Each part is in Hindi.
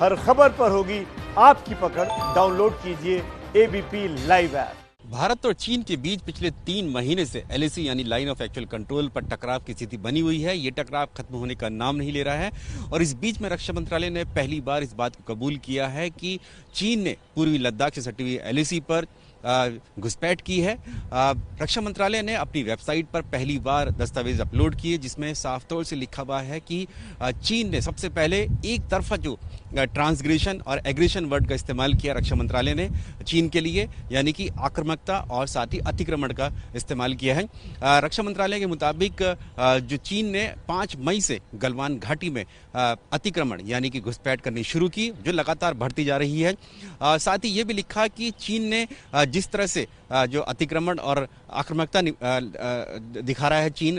हर खबर पर होगी आपकी पकड़। डाउनलोड कीजिए एबीपी लाइव ऐप। भारत और चीन के बीच पिछले 3 महीने से एलएसी यानी लाइन ऑफ एक्चुअल कंट्रोल पर टकराव की स्थिति बनी हुई है। ये टकराव खत्म होने का नाम नहीं ले रहा है और इस बीच में रक्षा मंत्रालय ने पहली बार इस बात को कबूल किया है कि चीन ने पूर्वी लद्दाख से सटी हुई एलएसी पर घुसपैठ की है। रक्षा मंत्रालय ने अपनी वेबसाइट पर पहली बार दस्तावेज अपलोड किए जिसमें साफ तौर से लिखा हुआ है कि चीन ने सबसे पहले एक तरफा जो ट्रांसग्रेशन और एग्रेशन वर्ड का इस्तेमाल किया रक्षा मंत्रालय ने चीन के लिए, यानी कि आक्रामकता और साथ ही अतिक्रमण का इस्तेमाल किया है। रक्षा मंत्रालय के मुताबिक जो चीन ने 5 मई से गलवान घाटी में अतिक्रमण यानी कि घुसपैठ करनी शुरू की, जो लगातार बढ़ती जा रही है। साथ ही ये भी लिखा कि चीन ने जिस तरह से जो अतिक्रमण और आक्रामकता दिखा रहा है चीन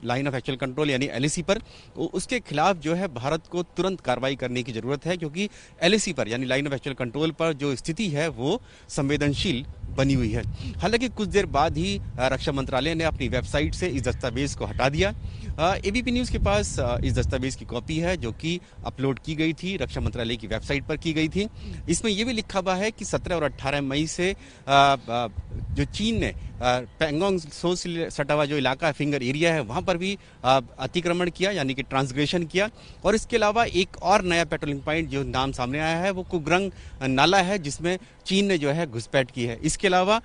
लाइन ऑफ एक्चुअल कंट्रोल यानी एलएसी पर, उसके खिलाफ जो है भारत को तुरंत कार्रवाई करने की जरूरत है, क्योंकि एलएसी पर यानी लाइन ऑफ एक्चुअल कंट्रोल पर जो स्थिति है वो संवेदनशील बनी हुई है। हालांकि कुछ देर बाद ही रक्षा मंत्रालय ने अपनी वेबसाइट से इस दस्तावेज को हटा दिया। एबीपी न्यूज के पास इस दस्तावेज की कॉपी है जो कि अपलोड की गई थी, रक्षा मंत्रालय की वेबसाइट पर की गई थी। इसमें यह भी लिखा हुआ है कि 17 और 18 मई से जो चीन ने पैंगोंग त्सो से सटा हुआ जो इलाका है, फिंगर एरिया है, वहां पर भी अतिक्रमण किया यानी कि ट्रांसग्रेशन किया। और इसके अलावा एक और नया पेट्रोलिंग पॉइंट जो नाम सामने आया है वो कुग्रंग नाला है, जिसमें चीन ने जो है घुसपैठ की है। इसके अलावा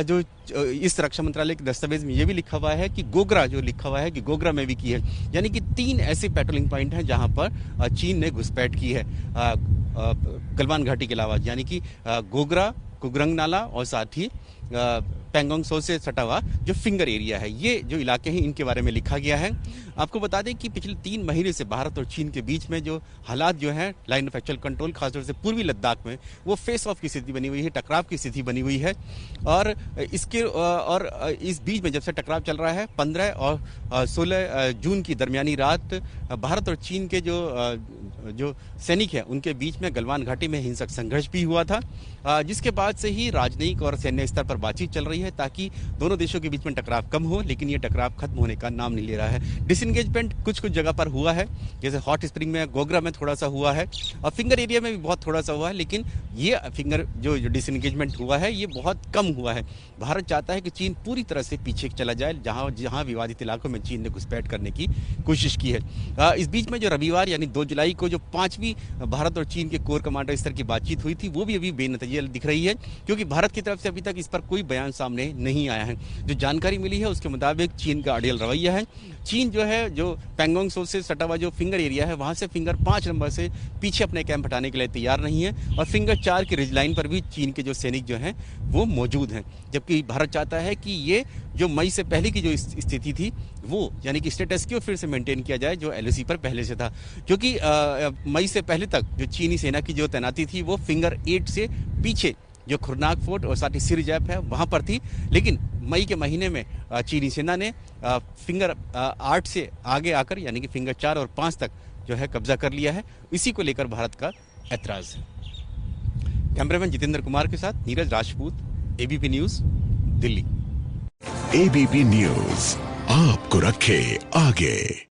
जो इस रक्षा मंत्रालय के दस्तावेज में यह भी लिखा हुआ है कि गोगरा जो लिखा हुआ है कि गोगरा में भी की है, यानी कि 3 ऐसे पेट्रोलिंग पॉइंट हैं जहां पर चीन ने घुसपैठ की है गलवान घाटी के अलावा, यानी कि गोगरा, कुग्रंग नाला और साथ ही पैंगोंग त्सो से सटा हुआ जो फिंगर एरिया है। ये जो इलाके हैं इनके बारे में लिखा गया है। आपको बता दें कि पिछले 3 महीने से भारत और चीन के बीच में जो हालात जो हैं लाइन ऑफ एक्चुअल कंट्रोल, खासतौर से पूर्वी लद्दाख में, वो फेस ऑफ की स्थिति बनी हुई है, टकराव की स्थिति बनी हुई है। और इस बीच में जब से टकराव चल रहा है 15 और 16 जून की दरमियानी रात भारत और चीन के जो सैनिक हैं उनके बीच में गलवान घाटी में हिंसक संघर्ष भी हुआ था, जिसके बाद से ही राजनयिक और सैन्य स्तर पर बातचीत चल रही है ताकि दोनों देशों के बीच में टकराव कम हो, लेकिन ये टकराव खत्म होने का नाम नहीं ले रहा है। डिसएंगेजमेंट कुछ जगह पर हुआ है, जैसे हॉट स्प्रिंग में, गोगरा में थोड़ा सा हुआ है और फिंगर एरिया में भी बहुत थोड़ा सा हुआ है, लेकिन ये फिंगर जो डिसएंगेजमेंट हुआ है ये बहुत कम हुआ है। भारत चाहता है कि चीन पूरी तरह से पीछे चला जाए, जहां विवादित इलाकों में चीन ने घुसपैठ करने की कोशिश की है। इस बीच में जो रविवार यानी 2 जुलाई को जो 5वीं भारत और चीन के कोर कमांडर स्तर की बातचीत हुई थी वो भी अभी बेनतीजा दिख रही है, क्योंकि भारत की तरफ से अभी तक इस पर कोई बयान सामने नहीं आया है। जो जानकारी मिली है उसके मुताबिक चीन का अड़ियल रवैया है। चीन जो है जो पैंगोंग त्सो से सटा हुआ जो फिंगर एरिया है वहां से फिंगर 5 नंबर से पीछे अपने कैंप हटाने के लिए तैयार नहीं है और फिंगर 4 की रिज लाइन पर भी चीन के जो सैनिक जो हैं वो मौजूद हैं, जबकि भारत चाहता है कि ये जो मई से पहले की जो स्थिति थी वो यानी कि स्टेटस क्यो फिर से मेंटेन किया जाए जो एलएसी पर पहले से था, क्योंकि मई से पहले तक जो चीनी सेना की जो तैनाती थी वो फिंगर 8 से पीछे जो खुरनाक फोर्ट और साथ ही सिरजैप है वहां पर थी, लेकिन मई के महीने में चीनी सेना ने फिंगर 8 से आगे आकर यानी कि फिंगर 4 और 5 तक जो है कब्जा कर लिया है। इसी को लेकर भारत का ऐतराज है। कैमरामैन जितेंद्र कुमार के साथ Neeraj Rajput, ABP news, Delhi. ABP news आपको रखे आगे।